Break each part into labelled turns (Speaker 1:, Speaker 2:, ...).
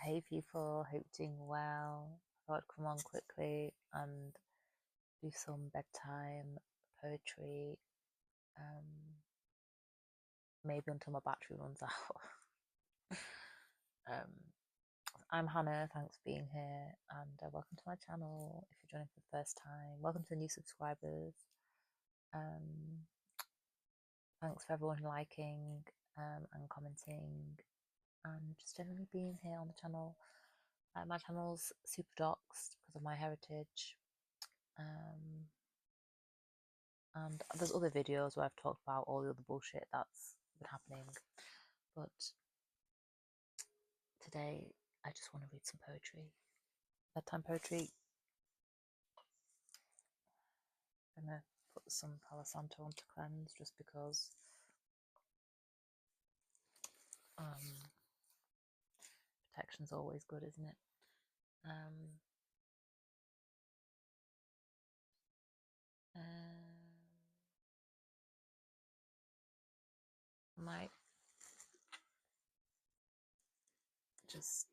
Speaker 1: Hey people, hope doing well. I thought I'd come on quickly and do some bedtime poetry, maybe until my battery runs out. um, I'm Hannah, thanks for being here, and welcome to my channel. If you're joining for the first time, welcome to the new subscribers. Thanks for everyone liking and commenting and just generally being here on the channel. My channel's super doxed because of my heritage. And there's other videos where I've talked about all the other bullshit that's been happening, but today I just want to read some poetry, bedtime poetry. I'm gonna put some Palo Santo on to cleanse just because protection's always good, isn't it? I might just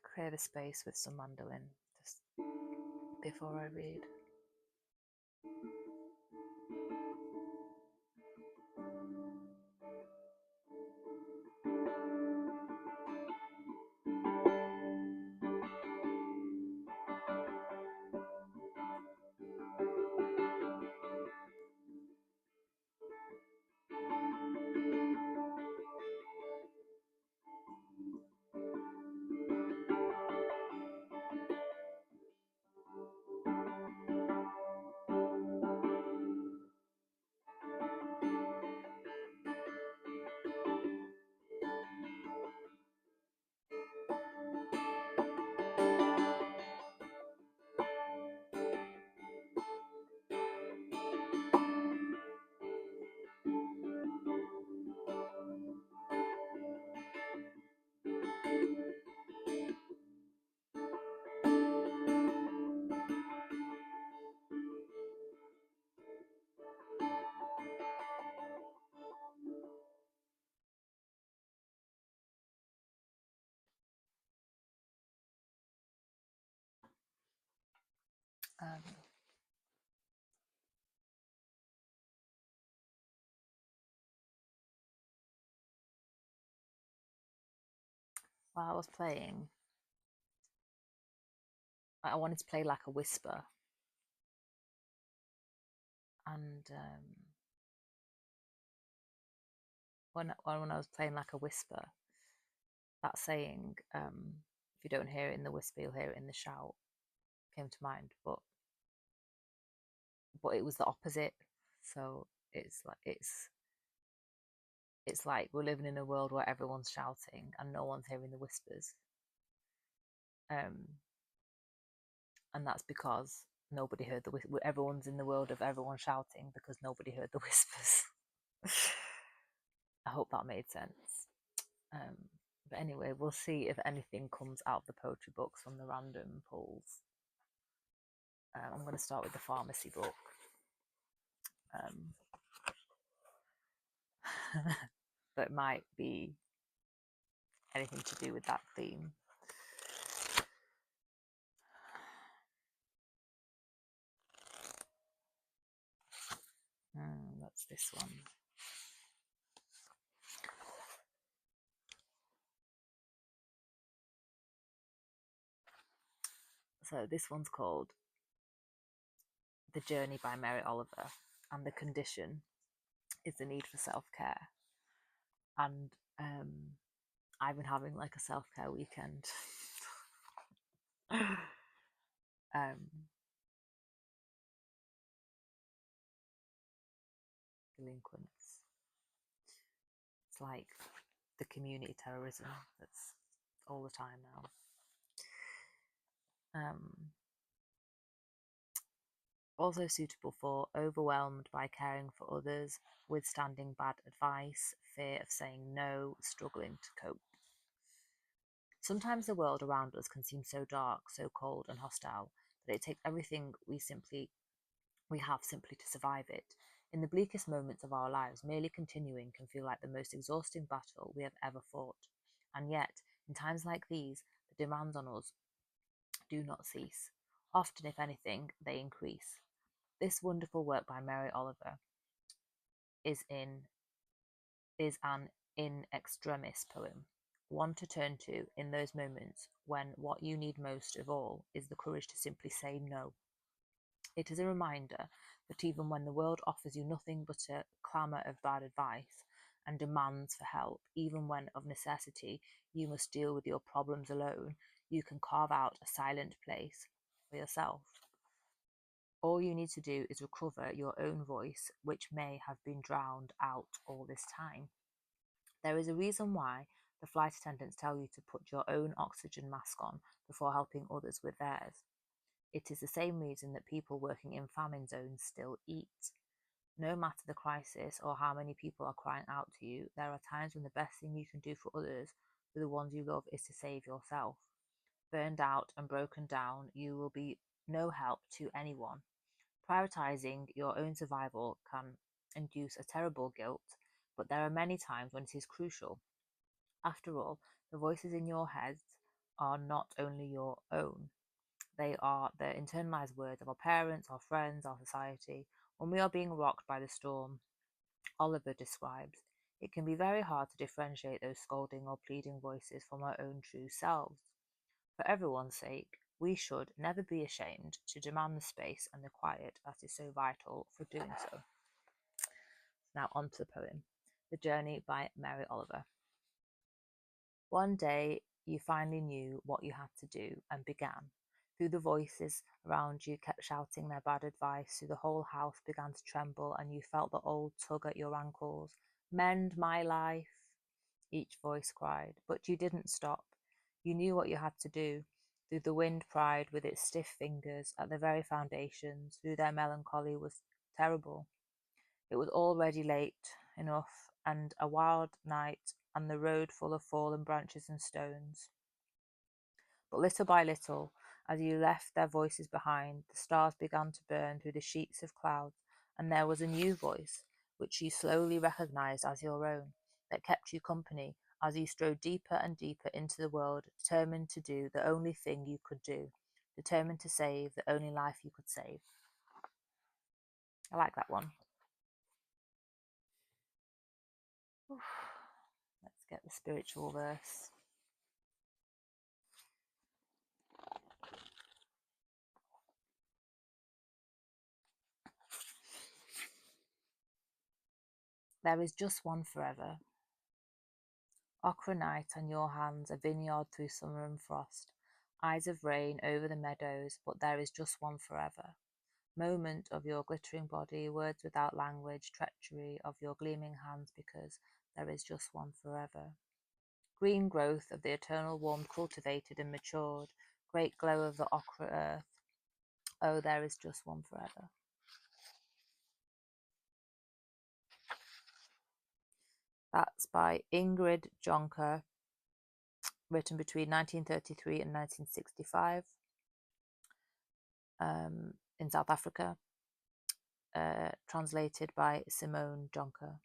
Speaker 1: create a space with some mandolin just before I read. While I was playing, I wanted to play like a whisper, and when I was playing like a whisper, that saying, if you don't hear it in the whisper, you'll hear it in the shout, came to mind. But it was the opposite. So it's like we're living in a world where everyone's shouting and no one's hearing the whispers. And that's because nobody heard everyone's in the world of everyone shouting because nobody heard the whispers. I hope that made sense. But anyway, we'll see if anything comes out of the poetry books from the random pulls. I'm going to start with the pharmacy book. But it might be anything to do with that theme. That's this one. So this one's called The Journey by Mary Oliver, and the condition is the need for self-care. And I've been having like a self-care weekend. Delinquents. It's like the community terrorism that's all the time now. Also suitable for overwhelmed by caring for others, withstanding bad advice, fear of saying no, struggling to cope. Sometimes the world around us can seem so dark, so cold and hostile that it takes everything we have simply to survive it. In the bleakest moments of our lives, merely continuing can feel like the most exhausting battle we have ever fought. And yet, in times like these, the demands on us do not cease. Often, if anything, they increase. This wonderful work by Mary Oliver is an in extremis poem, one to turn to in those moments when what you need most of all is the courage to simply say no. It is a reminder that even when the world offers you nothing but a clamour of bad advice and demands for help, even when of necessity you must deal with your problems alone, you can carve out a silent place for yourself. All you need to do is recover your own voice, which may have been drowned out all this time. There is a reason why the flight attendants tell you to put your own oxygen mask on before helping others with theirs. It is the same reason that people working in famine zones still eat. No matter the crisis or how many people are crying out to you, there are times when the best thing you can do for others, for the ones you love, is to save yourself. Burned out and broken down, you will be no help to anyone. Prioritizing your own survival can induce a terrible guilt, but there are many times when it is crucial. After all, the voices in your heads are not only your own, they are the internalized words of our parents, our friends, our society. When we are being rocked by the storm, Oliver describes, it can be very hard to differentiate those scolding or pleading voices from our own true selves. For everyone's sake, we should never be ashamed to demand the space and the quiet that is so vital for doing so. Now on to the poem, The Journey by Mary Oliver. One day you finally knew what you had to do and began. Through the voices around you kept shouting their bad advice, through the whole house began to tremble, and you felt the old tug at your ankles. Mend my life, each voice cried. But you didn't stop. You knew what you had to do. Through the wind pried with its stiff fingers at the very foundations, through their melancholy was terrible. It was already late enough, and a wild night, and the road full of fallen branches and stones. But little by little, as you left their voices behind, the stars began to burn through the sheets of clouds, and there was a new voice, which you slowly recognized as your own, that kept you company as you strode deeper and deeper into the world, determined to do the only thing you could do, determined to save the only life you could save. I like that one. Let's get the spiritual verse. There is just one forever. Ochre night on your hands, a vineyard through summer and frost, eyes of rain over the meadows, but there is just one forever. Moment of your glittering body, words without language, treachery of your gleaming hands, because there is just one forever. Green growth of the eternal warmth cultivated and matured, great glow of the ochre earth. Oh, there is just one forever. That's by Ingrid Jonker, written between 1933 and 1965 in South Africa, translated by Simone Jonker.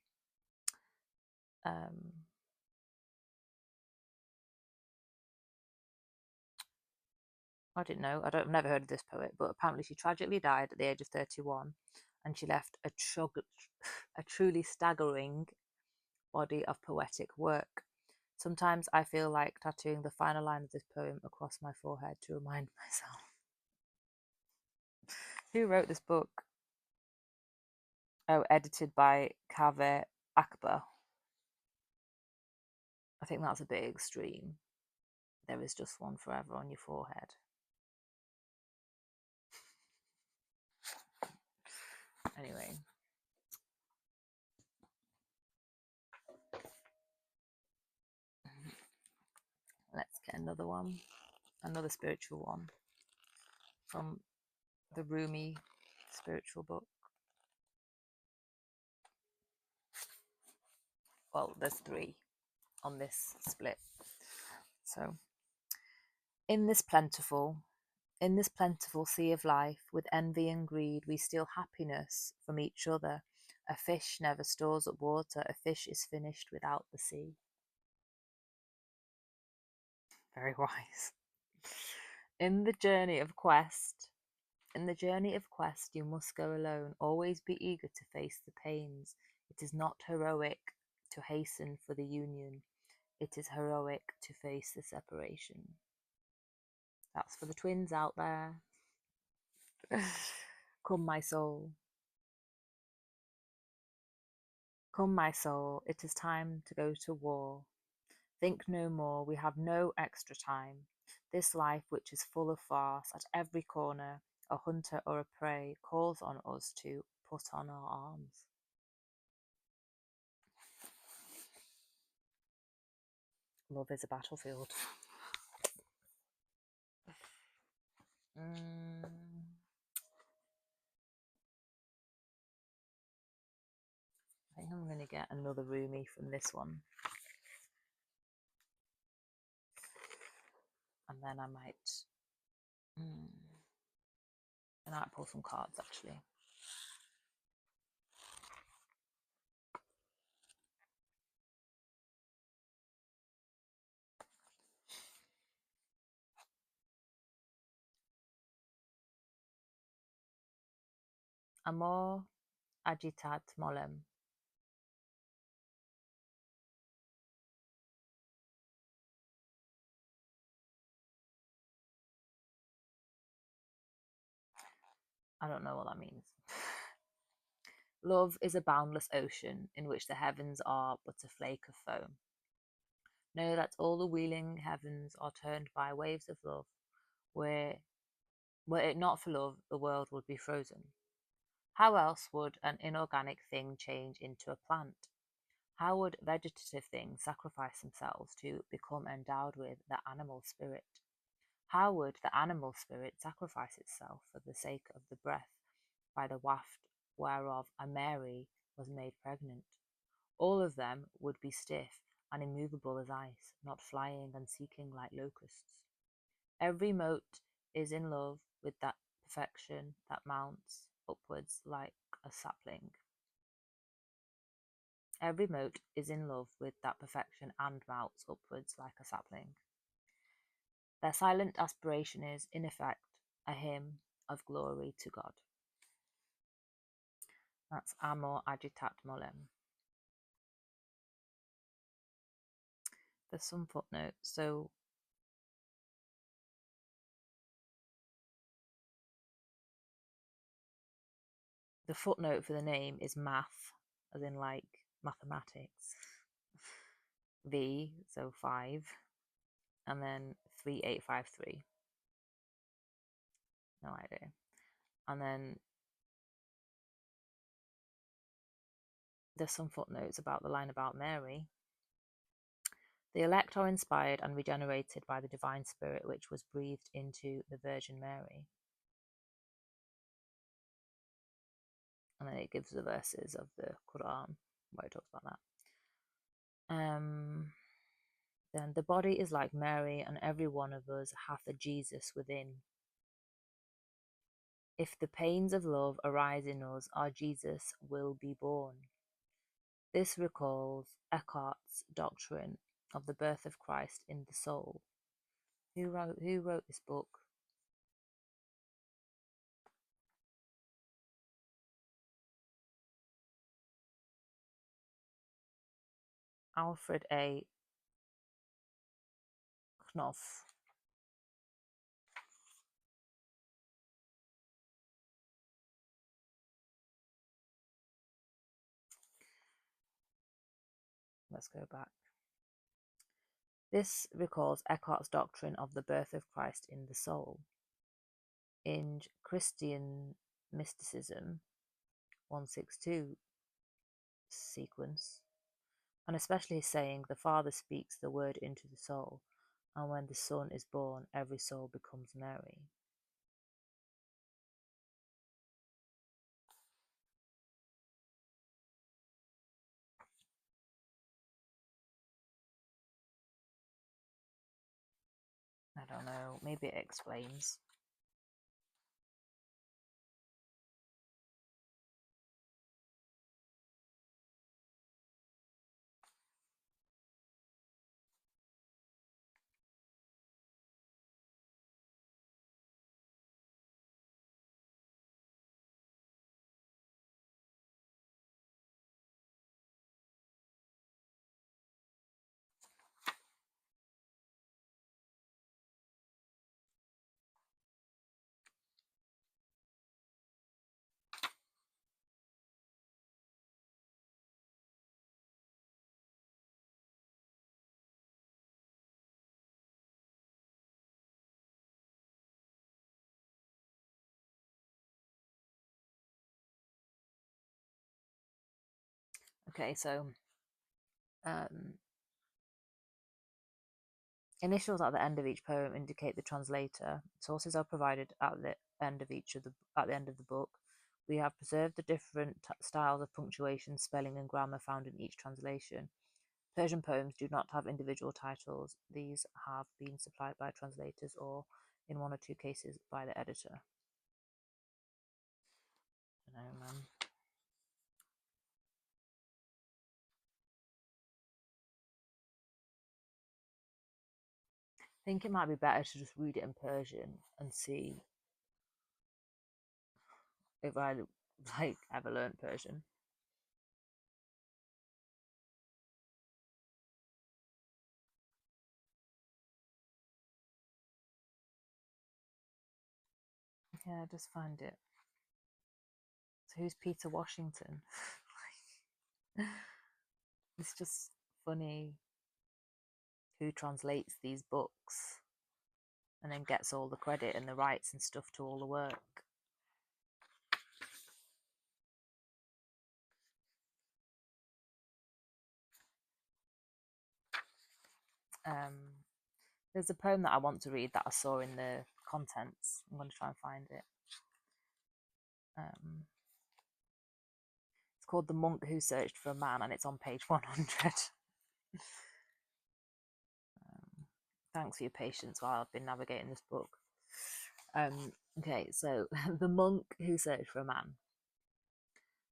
Speaker 1: I didn't know, I've never heard of this poet, but apparently she tragically died at the age of 31, and she left a truly staggering body of poetic work. Sometimes I feel like tattooing the final line of this poem across my forehead to remind myself. Who wrote this book? Oh, edited by Kaveh Akbar. I think that's a bit extreme. There is just one forever on your forehead. Anyway. Let's get another one. Another spiritual one. From the Rumi spiritual book. Well, there's 3 on this split. So, in this plentiful sea of life, with envy and greed, we steal happiness from each other A fish never stores up water. A fish is finished without the sea. Very wise. In the journey of quest, you must go alone. Always be eager to face the pains. It is not heroic to hasten for the union. It is heroic to face the separation. That's for the twins out there. Come, my soul. Come, my soul. It is time to go to war. Think no more. We have no extra time. This life, which is full of farce, at every corner, a hunter or a prey calls on us to put on our arms. Love is a battlefield. I think I'm going to get another roomie from this one. And then I might pull some cards, actually. Amor agitat molem. I don't know what that means. Love is a boundless ocean in which the heavens are but a flake of foam. Know that all the wheeling heavens are turned by waves of love. Were it not for love, the world would be frozen. How else would an inorganic thing change into a plant? How would vegetative things sacrifice themselves to become endowed with the animal spirit? How would the animal spirit sacrifice itself for the sake of the breath by the waft whereof a Mary was made pregnant? All of them would be stiff and immovable as ice, not flying and seeking like locusts. Every mote is in love with that perfection that mounts upwards like a sapling. Every mote is in love with that perfection and mounts upwards like a sapling. Their silent aspiration is, in effect, a hymn of glory to God. That's Amor agitat molem. There's some footnotes. So the footnote for the name is math, as in like mathematics. V, so 5, and then 3853. No idea. And then there's some footnotes about the line about Mary. The elect are inspired and regenerated by the divine spirit which was breathed into the Virgin Mary. And then it gives the verses of the Quran where it talks about that. Then the body is like Mary, and every one of us hath a Jesus within. If the pains of love arise in us, our Jesus will be born. This recalls Eckhart's doctrine of the birth of Christ in the soul. Who wrote this book? Alfred A. Knopf. Let's go back. This recalls Eckhart's doctrine of the birth of Christ in the soul. In Christian mysticism, 162 sequence, and especially his saying, the Father speaks the word into the soul, and when the Son is born, every soul becomes Mary. I don't know, maybe it explains. Okay, so initials at the end of each poem indicate the translator. Sources are provided at the end of the book. We have preserved the different styles of punctuation, spelling, and grammar found in each translation. Persian poems do not have individual titles. These have been supplied by translators or, in one or two cases, by the editor. I don't know, man. I think it might be better to just read it in Persian and see if I ever learned Persian. Yeah, I just find it. So who's Peter Washington? It's just funny who translates these books and then gets all the credit and the rights and stuff to all the work. There's a poem that I want to read that I saw in the contents. I'm going to try and find it. It's called The Monk Who Searched for a Man, and it's on page 100. Thanks for your patience while I've been navigating this book. Okay, so The Monk Who Searched for a Man.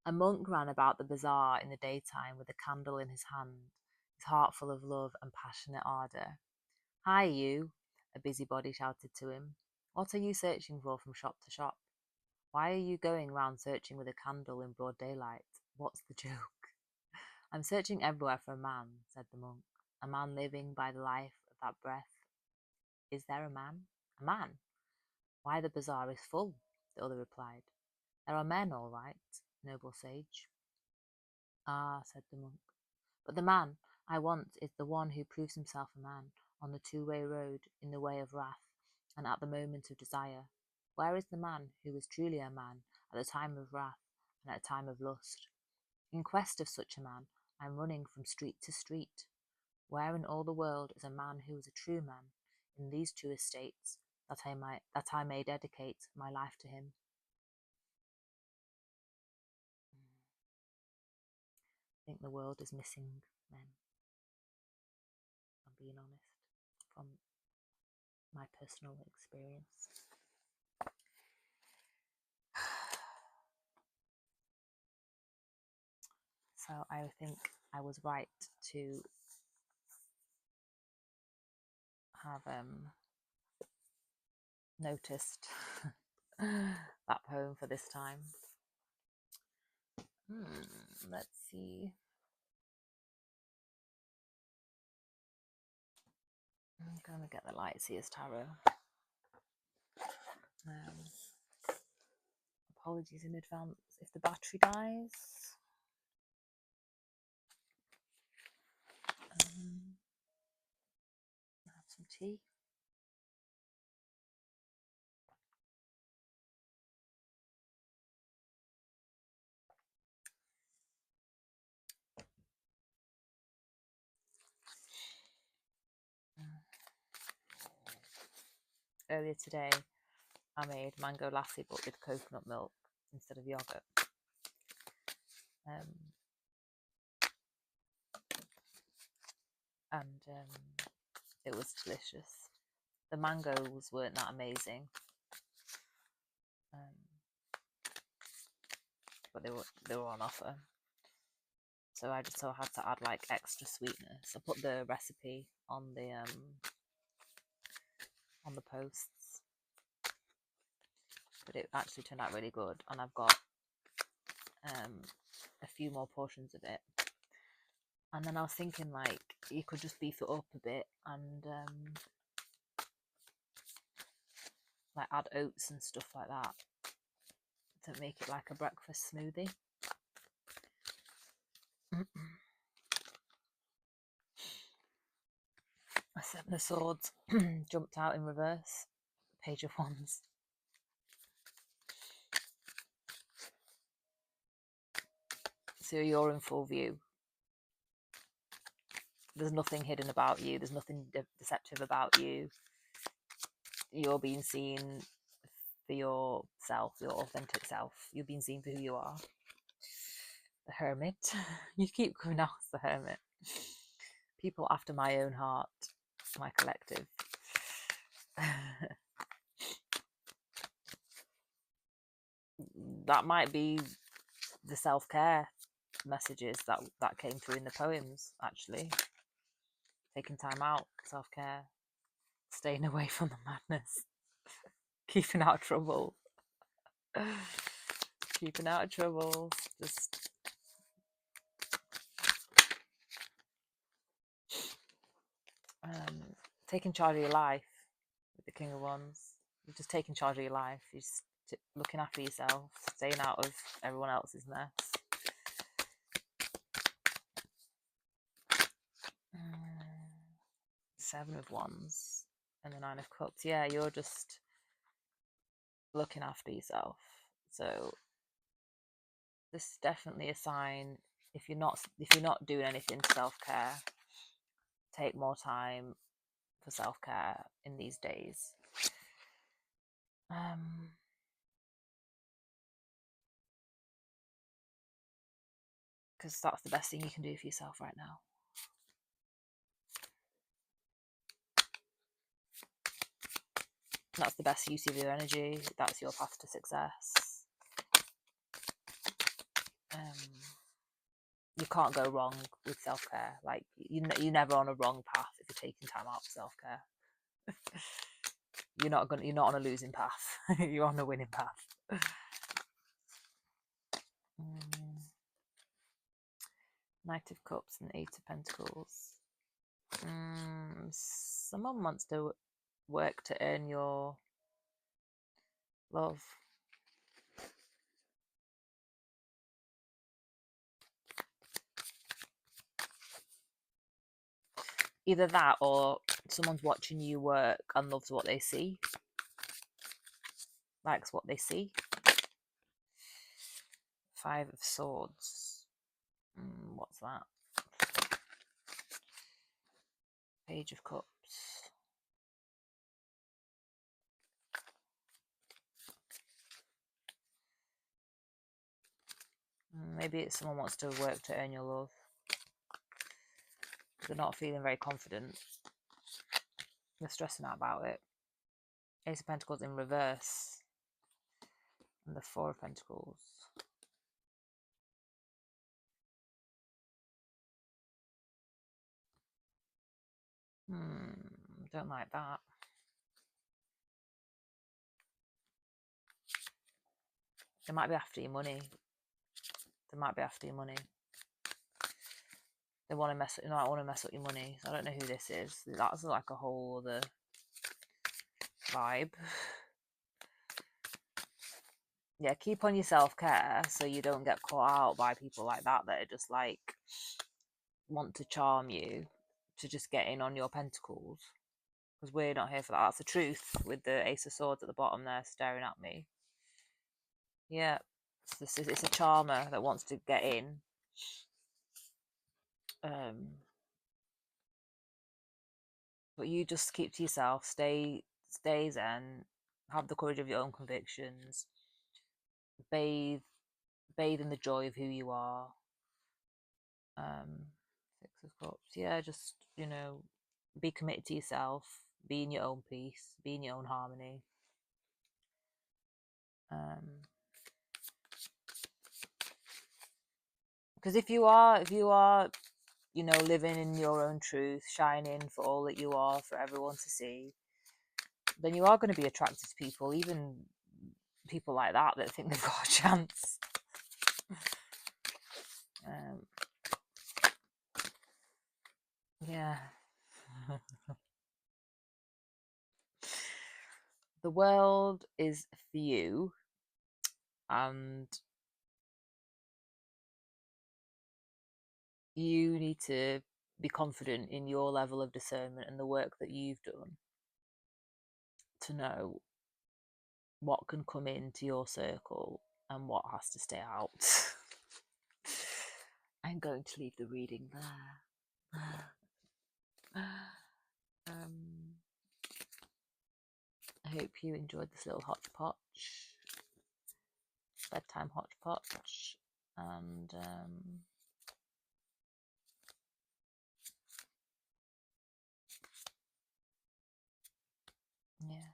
Speaker 1: A monk ran about the bazaar in the daytime with a candle in his hand, his heart full of love and passionate ardour. "Hi, you," a busybody shouted to him. "What are you searching for from shop to shop? Why are you going round searching with a candle in broad daylight? What's the joke?" "I'm searching everywhere for a man," said the monk. "A man living by the life of that breath." "Is there a man?" "A man? Why, the bazaar is full," the other replied. "There are men, all right, noble sage." "Ah," said the monk, "but the man I want is the one who proves himself a man on the two-way road, in the way of wrath, and at the moment of desire. Where is the man who is truly a man at the time of wrath and at the time of lust? In quest of such a man, I am running from street to street. Where in all the world is a man who is a true man in these two estates, that I may dedicate my life to him?" I think the world is missing men, if I'm being honest, from my personal experience. So I think I was right to have noticed that poem for this time. Let's see. I'm gonna get the Lightseers Tarot. Apologies in advance if the battery dies. Have some tea. Earlier today, I made mango lassi, but with coconut milk instead of yogurt. And it was delicious. The mangoes weren't that amazing, but they were on offer. So I just had to add like extra sweetness. I put the recipe on the posts, but it actually turned out really good. And I've got a few more portions of it. And then I was thinking like you could just beef it up a bit and like add oats and stuff like that to make it like a breakfast smoothie. Seven of Swords jumped out in reverse. Page of Wands. So you're in full view. There's nothing hidden about you. There's nothing deceptive about you. You're being seen for yourself, your authentic self. You're being seen for who you are. The Hermit. You keep coming out as the Hermit. People after my own heart, my collective. That might be the self-care messages that came through in the poems, actually. Taking time out, self-care, staying away from the madness, keeping out of trouble. Keeping out of trouble, just taking charge of your life with the King of Wands. You're just taking charge of your life. You're just looking after yourself, staying out of everyone else's mess. Seven of Wands and the Nine of Cups. Yeah, you're just looking after yourself. So this is definitely a sign. If you're not doing anything to self-care, take more time for self-care in these days. Because that's the best thing you can do for yourself right now. That's the best use of your energy. That's your path to success. You can't go wrong with self-care. Like you're never on a wrong path if you're taking time out for self-care. You're not on a losing path. You're on a winning path. Knight of Cups and Eight of Pentacles. Someone wants to work to earn your love. Either that or someone's watching you work and loves what they see. Likes what they see. Five of Swords. What's that? Page of Cups. Maybe it's someone wants to work to earn your love. They're not feeling very confident. They're stressing out about it. Ace of Pentacles in reverse. And the Four of Pentacles. Don't like that. They might be after your money. They might be after your money. They want to mess. I want to mess up your money. I don't know who this is. That's like a whole other vibe. Yeah, keep on your self-care so you don't get caught out by people like that are just like want to charm you to just get in on your pentacles. Because we're not here for that. That's the truth with the Ace of Swords at the bottom there staring at me. Yeah, it's a charmer that wants to get in. But you just keep to yourself, stay zen, have the courage of your own convictions, bathe in the joy of who you are. Six of Cups. Yeah, just, be committed to yourself, be in your own peace, be in your own harmony. Because if you are living in your own truth, shining for all that you are for everyone to see, then you are going to be attracted to people, even people like that think they've got a chance. Yeah. The world is for you, and you need to be confident in your level of discernment and the work that you've done to know what can come into your circle and what has to stay out. I'm going to leave the reading there. hope you enjoyed this little hodgepodge, bedtime hodgepodge, and yeah.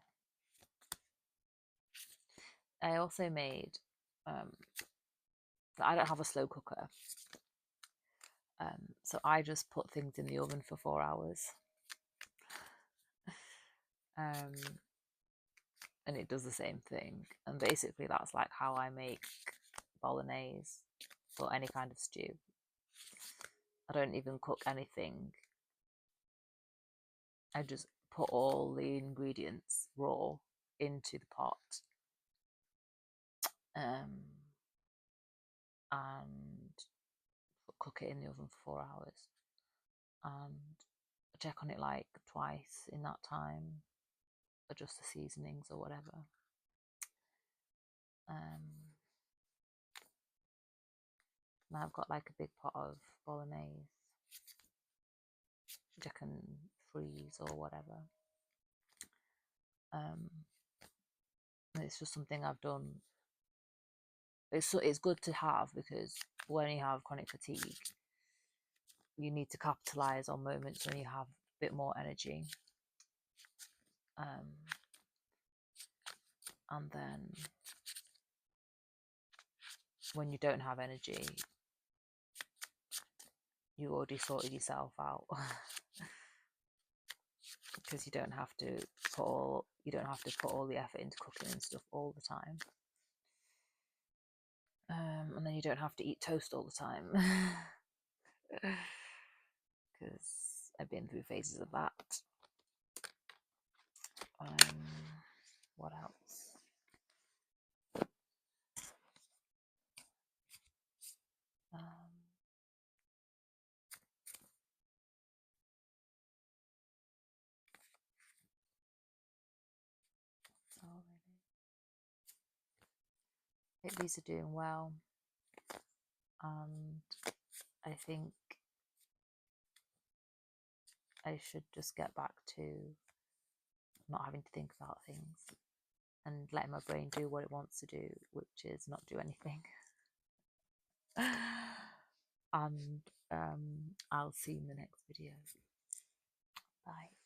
Speaker 1: I also made, I don't have a slow cooker, so I just put things in the oven for 4 hours, and it does the same thing. And basically that's like how I make bolognese or any kind of stew. I don't even cook anything. I just put all the ingredients raw into the pot, and cook it in the oven for 4 hours, and check on it like twice in that time, adjust the seasonings or whatever. Now I've got like a big pot of bolognese, which I can freeze or whatever. And it's just something I've done. It's good to have, because when you have chronic fatigue, you need to capitalize on moments when you have a bit more energy. And then when you don't have energy, you already sorted yourself out. Because you don't have to put all the effort into cooking and stuff all the time. And then you don't have to eat toast all the time. Because I've been through phases of that. What else? Hope these are doing well, and I think I should just get back to not having to think about things and letting my brain do what it wants to do, which is not do anything. And I'll see you in the next video. Bye.